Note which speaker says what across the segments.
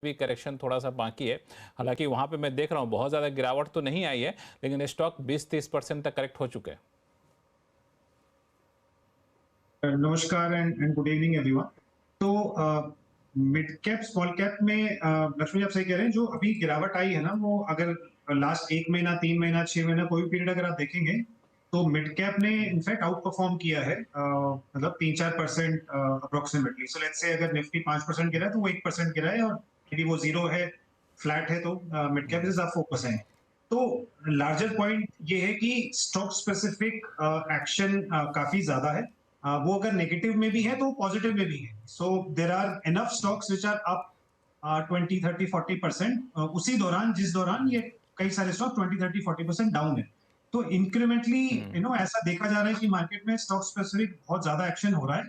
Speaker 1: भी करेक्शन थोड़ा सा बाकी है। हालांकि वहां पे मैं देख रहा हूँ बहुत ज़्यादा गिरावट तो नहीं आई है, लेकिन स्टॉक 20-30% तक करेक्ट हो चुके हैं।
Speaker 2: नमस्कार एंड गुड इवनिंग एवरीवन। तो मिड कैप स्मॉल कैप में लक्ष्मी जी आप सही कह रहे हैं, जो अभी गिरावट आई है ना, वो अगर लास्ट 1 महीना 3 महीना 6 महीना कोई भी पीरियड अगर आप देखेंगे तो मिड कैप ने इनफैक्ट आउट परफॉर्म किया है, मतलब 3-4% अप्रोक्सीमेटली। सो लेट्स से अगर निफ्टी 5% गिरा है तो वो 1% गिरा है, और यदि वो जीरो है, फ्लैट है, तो मिड कैप इज 4%। तो लार्जर पॉइंट ये है कि स्टॉक स्पेसिफिक एक्शन काफी ज्यादा है। वो अगर नेगेटिव में भी है तो पॉजिटिव में भी है। So there are enough stocks which are up 20-30-40% उसी दौरान जिस दौरान ये कई सारे स्टॉक 20-30-40% डाउन है। तो इंक्रीमेंटली ऐसा देखा जा रहा है कि मार्केट में स्टॉक स्पेसिफिक बहुत ज्यादा एक्शन हो रहा है।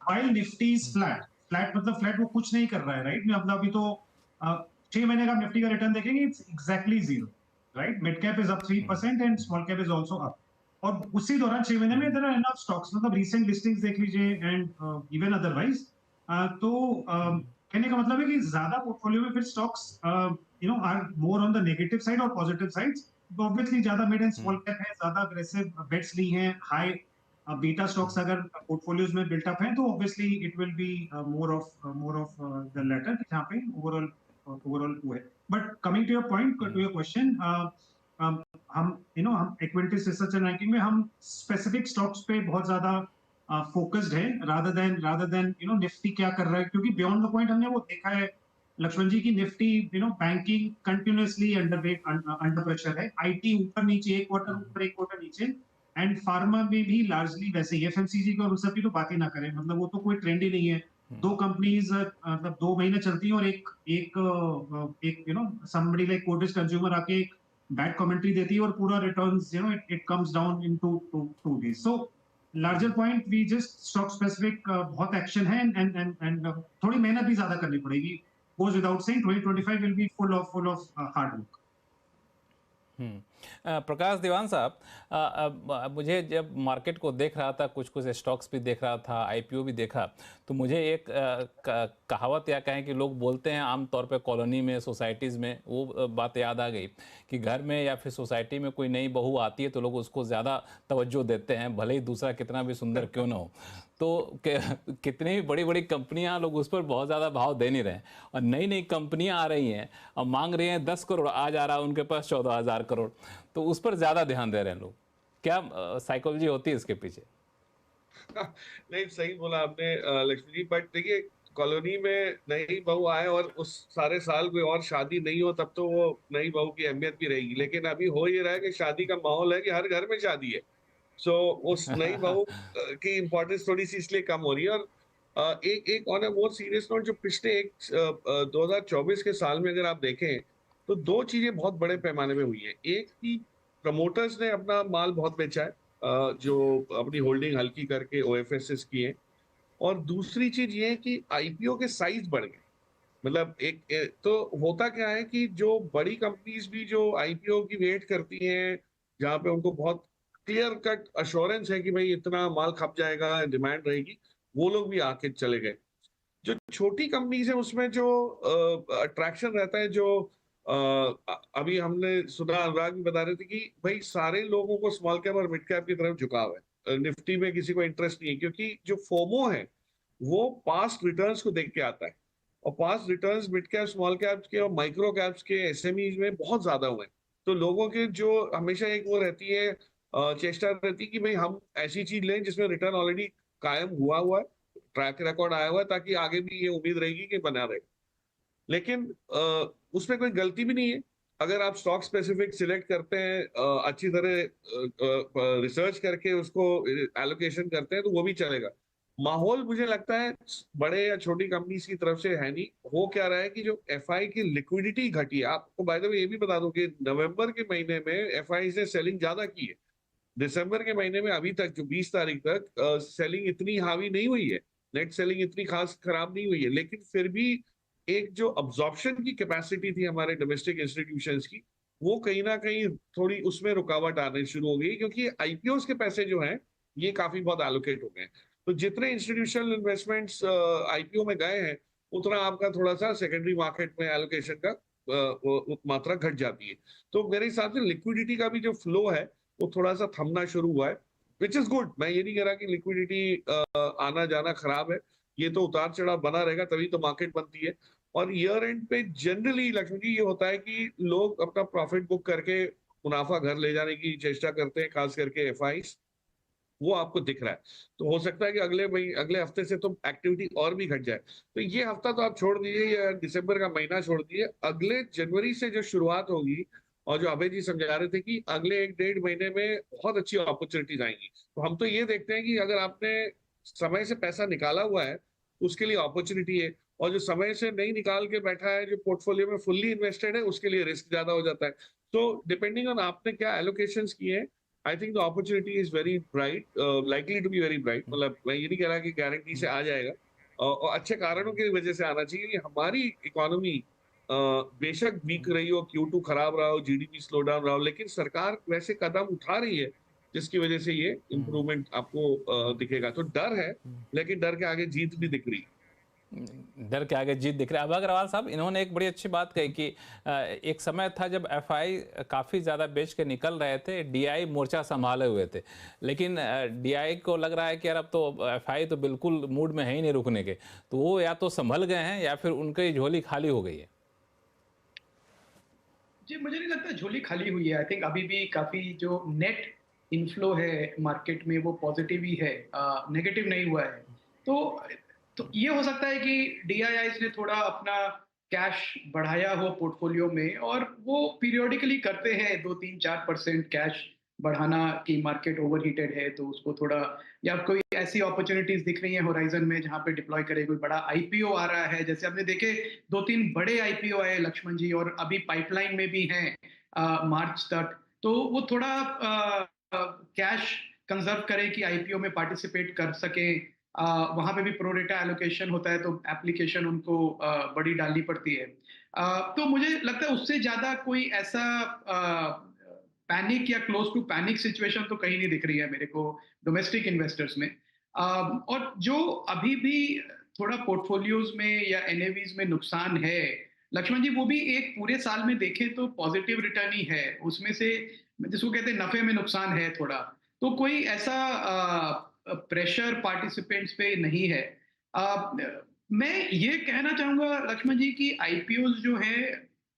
Speaker 2: While Nifty is flat, flat मतलब फ्लैट वो कुछ नहीं कर रहा है, राइट। मतलब अभी तो 6 महीने का निफ्टी का रिटर्न देखेंगे, it's exactly zero, right. Mid cap is up 3% and small cap is also up. और उसी दौरान 6 महीने में देयर आर इनफ स्टॉक्स, मतलब रीसेंट लिस्टिंग्स देख लीजिए एंड इवन अदरवाइज। तो कहने का मतलब है कि ज्यादा पोर्टफोलियो में फिर stocks are more on the negative side और पॉजिटिव साइड्स। ऑब्वियसली ज्यादा मिड एंड स्मॉल कैप है, ज्यादा अग्रेसिव बेट्स ली हैं, हाई बीटा स्टॉक्स अगर पोर्टफोलियोज में बिल्ट अप हैं, तो obviously it will be more of the latter, जहां पे ओवरऑल वो है। But coming to your point, to your question, हम इक्विटीज रिसर्च एंड रैंकिंग में हम स्पेसिफिक स्टॉक्स पे बहुत ज्यादा फोकस्ड है, रादर देन निफ्टी क्या कर रहा है। क्योंकि बियॉन्ड द पॉइंट हमने वो देखा है लक्ष्मण जी की Nifty banking continuously under pressure है, आईटी ऊपर नीचे, एक क्वार्टर ऊपर एक क्वार्टर नीचे, एंड फार्मा में भी लार्जली वैसे ही। एफएमसीजी का उन सब की तो बात ही ना करें, मतलब वो तो कोई ट्रेंड ही नहीं है। दो कंपनीज मतलब 2 महीने चलती हैं और एक एक एक समबडी लाइक कोटिस कंज्यूमर आके बैड कमेंट्री देती है और पूरा returns it comes down in two days. So larger point, we just stock specific बहुत एक्शन है, एंड थोड़ी मेहनत भी ज्यादा करनी पड़ेगी। Goes without saying 2025 will be full of hard work.
Speaker 1: Prakash Diwan साहब, मुझे जब मार्केट को देख रहा था, कुछ कुछ स्टॉक्स भी देख रहा था, आईपीओ भी देखा, तो मुझे एक कहावत या कहें कि लोग बोलते हैं आमतौर पे कॉलोनी में, सोसाइटीज़ में, वो बात याद आ गई कि घर में या फिर सोसाइटी में कोई नई बहू आती है तो लोग उसको ज़्यादा तवज्जो देते हैं, भले ही दूसरा कितना भी सुंदर क्यों ना हो। तो कितनी भी बड़ी बड़ी कंपनियां, लोग उस पर बहुत ज़्यादा भाव दे नहीं रहे, और नई नई कंपनियां आ रही हैं और मांग रही हैं 10 करोड़, आज आ रहा है उनके पास 14,000 करोड़, तो उस पर ज़्यादा ध्यान दे रहे हैं लोग। क्या साइकोलॉजी होती है इसके पीछे?
Speaker 3: नहीं, सही बोला आपने लक्ष्मी जी। बट देखिए, कॉलोनी में नई बहू आए और उस सारे साल कोई और शादी नहीं हो, तब तो वो नई बहू की अहमियत भी रहेगी। लेकिन अभी हो ये रहा है कि शादी का माहौल है कि हर घर में शादी है। सो उस नई बहू की इम्पोर्टेंस थोड़ी सी इसलिए कम हो रही है। और एक एक on a more serious note, जो पिछले 2024 के साल में अगर आप देखें तो दो चीजें बहुत बड़े पैमाने में हुई है। एक की, प्रमोटर्स ने अपना माल बहुत बेचा है, जो अपनी होल्डिंग हल्की करके ओएफएसएस किए। और दूसरी चीज ये है कि आईपीओ के साइज बढ़ गए। मतलब तो होता क्या है कि जो बड़ी कंपनीज भी जो आईपीओ की वेट करती हैं, जहां पे उनको बहुत क्लियर कट अश्योरेंस है कि भाई इतना माल खप जाएगा, डिमांड रहेगी, वो लोग भी आके चले गए। जो छोटी कंपनीज है उसमें जो अट्रैक्शन रहता है, जो अभी हमने सुना, अनुराग भी बता रहे थे कि भाई सारे लोगों को स्मॉल कैप और मिड कैप की तरफ झुकाव है, निफ्टी में किसी को इंटरेस्ट नहीं है, क्योंकि जो फोमो है वो पास्ट रिटर्न्स को देख के आता है। और past returns mid cap, small caps के और माइक्रो कैप्स के, एसएमईज में बहुत ज्यादा हुए हैं। तो लोगों के जो हमेशा एक वो रहती है, चेष्टा रहती है कि भाई हम ऐसी चीज लें जिसमें रिटर्न ऑलरेडी कायम हुआ हुआ है, ट्रैक रिकॉर्ड आया हुआ है, ताकि आगे भी ये उम्मीद रहेगी कि बना रहेगा। लेकिन उसमें कोई गलती भी नहीं है। अगर आप स्टॉक स्पेसिफिक सिलेक्ट करते हैं, अच्छी तरह रिसर्च करके उसको एलोकेशन करते हैं, तो वो भी चलेगा। माहौल मुझे लगता है बड़े या छोटी कंपनीज की तरफ से है नहीं। हो क्या रहा है कि जो एफआई की लिक्विडिटी घटी है, आपको बाय द वे ये भी बता दूं कि नवंबर के महीने में एफआई ने सेलिंग ज्यादा की है। दिसंबर के महीने में अभी तक, जो 20 तारीख तक, सेलिंग इतनी हावी नहीं हुई है, नेट सेलिंग इतनी खास खराब नहीं हुई है। लेकिन फिर भी एक जो अब्जॉर्प्शन की कैपेसिटी थी हमारे डोमेस्टिक इंस्टीट्यूशंस की, वो कहीं ना कहीं थोड़ी उसमें रुकावट आने शुरू हो गई, क्योंकि आईपीओ के पैसे जो हैं ये काफी बहुत एलोकेट हो गए हैं। तो जितने इंस्टीट्यूशनल इन्वेस्टमेंट्स आईपीओ में गए हैं, उतना आपका थोड़ा सा सेकेंडरी मार्केट में एलोकेशन का मात्रा घट जाती है। तो मेरे हिसाब से लिक्विडिटी का भी जो फ्लो है वो थोड़ा सा थमना शुरू हुआ है, विच इज गुड। मैं ये नहीं कह रहा कि लिक्विडिटी आना जाना खराब है, ये तो उतार चढ़ाव बना रहेगा, तभी तो मार्केट बनती है। और ईयर एंड पे जनरली लक्ष्मी जी ये होता है कि लोग अपना प्रॉफिट बुक करके मुनाफा घर ले जाने की चेष्टा करते हैं, खास करके एफआईस, वो आपको दिख रहा है। तो हो सकता है कि अगले हफ्ते से तो एक्टिविटी और भी घट जाए। तो ये हफ्ता तो आप छोड़ दीजिए, या दिसंबर का महीना छोड़ दीजिए, अगले जनवरी से जो शुरुआत होगी, और जो अभय जी समझा रहे थे कि अगले 1-1.5 महीने में बहुत अच्छी अपॉर्चुनिटीज आएंगी। तो हम तो ये देखते हैं कि अगर आपने समय से पैसा निकाला हुआ है तो उसके लिए अपॉर्चुनिटी है, और जो समय से नहीं निकाल के बैठा है, जो पोर्टफोलियो में फुल्ली इन्वेस्टेड है, उसके लिए रिस्क ज्यादा हो जाता है। तो डिपेंडिंग ऑन आपने क्या एलोकेशंस किए हैं, I think the opportunity is very bright, likely to be very bright. मतलब मैं ये नहीं कह रहा कि गारंटी से आ जाएगा, और अच्छे कारणों की वजह से आना चाहिए कि हमारी इकोनॉमी बेशक वीक रही हो, Q2 खराब रहा हो, जीडीपी स्लो डाउन रहा हो, लेकिन सरकार वैसे कदम उठा रही है जिसकी वजह से ये इम्प्रूवमेंट आपको दिखेगा। तो डर है, लेकिन डर के आगे जीत भी दिख रही है।
Speaker 1: डर के आगे जीत दिख रहा है। अब अग्रवाल साहब, इन्होंने एक बड़ी अच्छी बात कही कि एक समय था जब एफआई काफ़ी ज़्यादा बेच के निकल रहे थे, डीआई मोर्चा संभाले हुए थे, लेकिन डीआई को लग रहा है कि यार अब तो एफआई तो बिल्कुल मूड में है ही नहीं रुकने के, तो वो या तो संभल गए हैं या फिर उनकी झोली खाली हो गई है।
Speaker 4: जी, मुझे नहीं लगता झोली खाली हुई है। आई थिंक अभी भी काफी जो नेट इनफ्लो है मार्केट में वो पॉजिटिव ही है, नेगेटिव नहीं हुआ है। तो ये हो सकता है कि डीआईआईज ने थोड़ा अपना कैश बढ़ाया हो पोर्टफोलियो में, और वो पीरियोडिकली करते हैं 2-3-4% कैश बढ़ाना कि मार्केट ओवरहीटेड है तो उसको थोड़ा, या कोई ऐसी अपॉर्चुनिटीज दिख रही है होराइजन में जहां पे डिप्लॉय करे, कोई बड़ा आईपीओ आ रहा है, जैसे आपने देखे 2-3 बड़े आईपीओ आए लक्ष्मण जी, और अभी पाइपलाइन में भी हैं मार्च तक। तो वो थोड़ा कैश कंजर्व करे कि आईपीओ में पार्टिसिपेट कर सके। वहां पे भी प्रोरेटा एलोकेशन होता है, तो एप्लीकेशन उनको बड़ी डालनी पड़ती है। तो मुझे लगता है उससे ज्यादा कोई ऐसा पैनिक या क्लोज टू पैनिक सिचुएशन तो कहीं नहीं दिख रही है मेरे को डोमेस्टिक इन्वेस्टर्स में। और जो अभी भी थोड़ा पोर्टफोलियोज में या एनएवीज में नुकसान है लक्ष्मण जी, वो भी एक पूरे साल में देखें तो पॉजिटिव रिटर्न ही है, उसमें से जिसको कहते हैं नफे में नुकसान है थोड़ा। तो कोई ऐसा प्रेशर पार्टिसिपेंट्स पे नहीं है। मैं ये कहना चाहूंगा लक्ष्मण जी कि आईपीओज जो है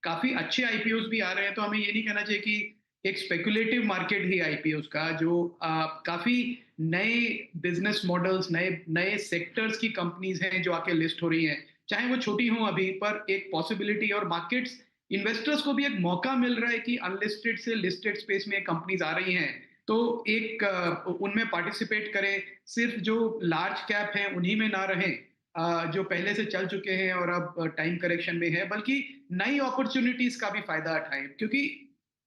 Speaker 4: काफी अच्छे आईपीओज भी आ रहे हैं, तो हमें ये नहीं कहना चाहिए कि एक स्पेकुलेटिव मार्केट ही आईपीओज का, जो काफी नए बिजनेस मॉडल्स, नए नए सेक्टर्स की कंपनीज हैं जो आके लिस्ट हो रही हैं, चाहे वो छोटी हों अभी, पर एक पॉसिबिलिटी, और मार्केट्स इन्वेस्टर्स को भी एक मौका मिल रहा है कि अनलिस्टेड से लिस्टेड स्पेस में कंपनीज आ रही हैं, तो एक उनमें पार्टिसिपेट करें। सिर्फ जो लार्ज कैप हैं उन्हीं में ना रहें, जो पहले से चल चुके हैं और अब टाइम करेक्शन में है, बल्कि नई अपॉर्चुनिटीज का भी फायदा उठाएं। क्योंकि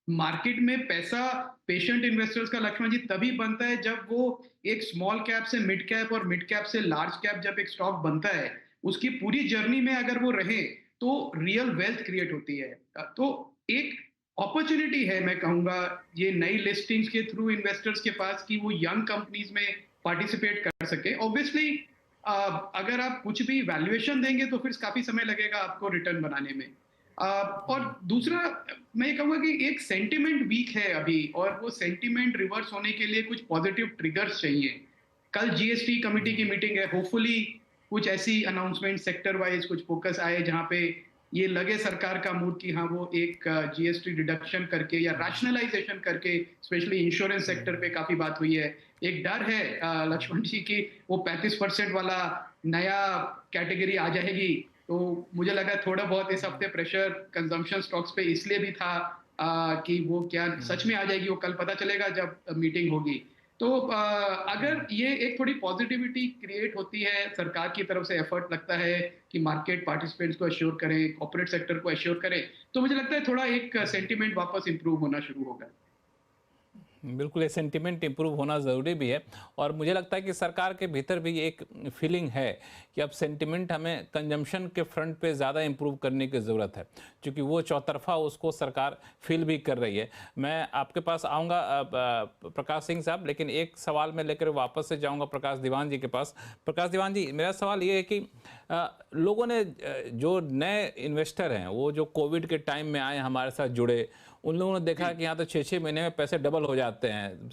Speaker 4: मार्केट में पैसा पेशेंट इन्वेस्टर्स का लक्ष्मण जी तभी बनता है जब वो एक स्मॉल कैप से मिड कैप और मिड कैप से लार्ज कैप जब एक स्टॉक बनता है, उसकी पूरी जर्नी में अगर वो रहे तो रियल वेल्थ क्रिएट होती है। तो एक अपॉर्चुनिटी है, मैं कहूंगा, ये नई लिस्टिंग्स के थ्रू इन्वेस्टर्स के पास कि वो यंग कंपनीज में पार्टिसिपेट कर सके। ऑब्वियसली अगर आप कुछ भी वैल्यूएशन देंगे तो फिर काफी समय लगेगा आपको रिटर्न बनाने में। और दूसरा मैं ये कहूंगा कि एक सेंटिमेंट वीक है अभी, और वो सेंटिमेंट रिवर्स होने के लिए कुछ पॉजिटिव ट्रिगर्स चाहिए। कल जीएसटी कमिटी की मीटिंग है, होपफुली कुछ ऐसी अनाउंसमेंट सेक्टर वाइज कुछ फोकस आए जहां पे ये लगे सरकार का मूड कि हाँ वो एक जीएसटी डिडक्शन करके या रैशनलाइजेशन करके, स्पेशली इंश्योरेंस सेक्टर पे काफी बात हुई है। एक डर है लक्ष्मण जी की वो 35% वाला नया कैटेगरी आ जाएगी, तो मुझे लगा थोड़ा बहुत इस हफ्ते प्रेशर कंजम्पशन स्टॉक्स पे इसलिए भी था कि वो क्या सच में आ जाएगी, वो कल पता चलेगा जब मीटिंग होगी। तो अगर ये एक थोड़ी पॉजिटिविटी क्रिएट होती है, सरकार की तरफ से एफर्ट लगता है कि मार्केट पार्टिसिपेंट्स को एश्योर करें, कॉर्पोरेट सेक्टर को एश्योर करें, तो मुझे लगता है थोड़ा एक सेंटिमेंट वापस इंप्रूव होना शुरू होगा।
Speaker 1: बिल्कुल, ये सेंटिमेंट इम्प्रूव होना ज़रूरी भी है और मुझे लगता है कि सरकार के भीतर भी एक फीलिंग है कि अब सेंटिमेंट हमें कंजम्पशन के फ्रंट पे ज़्यादा इम्प्रूव करने की ज़रूरत है, क्योंकि वो चौतरफा उसको सरकार फील भी कर रही है। मैं आपके पास आऊँगा प्रकाश सिंह साहब, लेकिन एक सवाल मैं लेकर वापस से जाऊँगा प्रकाश दीवान जी के पास। प्रकाश दीवान जी, मेरा सवाल ये है कि लोगों ने जो नए इन्वेस्टर हैं, वो जो कोविड के टाइम में आए हमारे साथ जुड़े, उन लोगों ने देखा कि यहाँ तो 6-6 महीने में पैसे डबल हो जाते हैं।